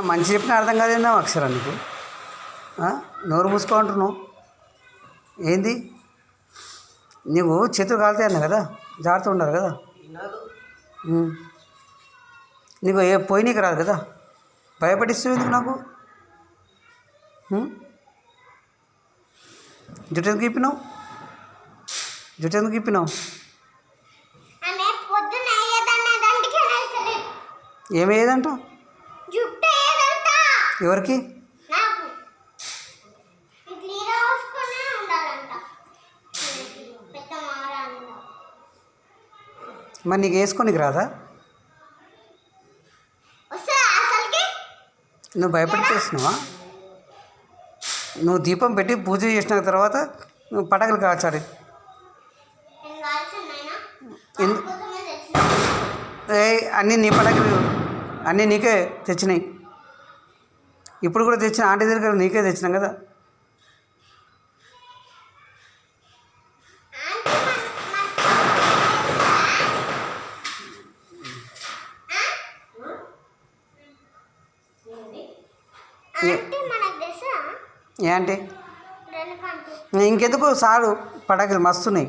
మంచి చెప్పిన అర్థం కాదేందా అక్షరం నీకు? నోరు మూసుకో అంటున్నావు ఏంది? నీవు చేతులు కాలుతాయి అన్నా కదా, జాగ్రత్త ఉండాలి కదా. నీకు ఏ పోయి నీకు రాదు కదా, భయపడిస్తావు ఎందుకు నాకు? జుట్టు ఎందుకు ఇప్పినావు? జుట్టు ఎందుకు ఇప్పినావు? ఏమయ్యేదంట? ఎవరికి? మరి నీకు వేసుకోనికి రాదా? నువ్వు భయపడిస్తున్నావా? నువ్వు దీపం పెట్టి పూజ చేసిన తర్వాత నువ్వు పటాకులు కాల్చాలి. అన్నీ నీ పటాకులు అన్నీ నీకే తెచ్చినాయి. ఇప్పుడు కూడా తెచ్చిన ఆంటీ దగ్గర నీకే తెచ్చినాం కదా. ఏంటి ఇంకెందుకు సారు పటాకులు మస్తున్నాయి.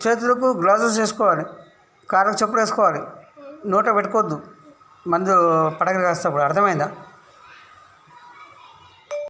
చేతులకు గ్లౌజెస్ వేసుకోవాలి, కాళ్ళకు చెప్పులు వేసుకోవాలి, నోట పెట్టుకోవద్దు మందు పటాకులు కాస్తప్పుడు. అర్థమైందా?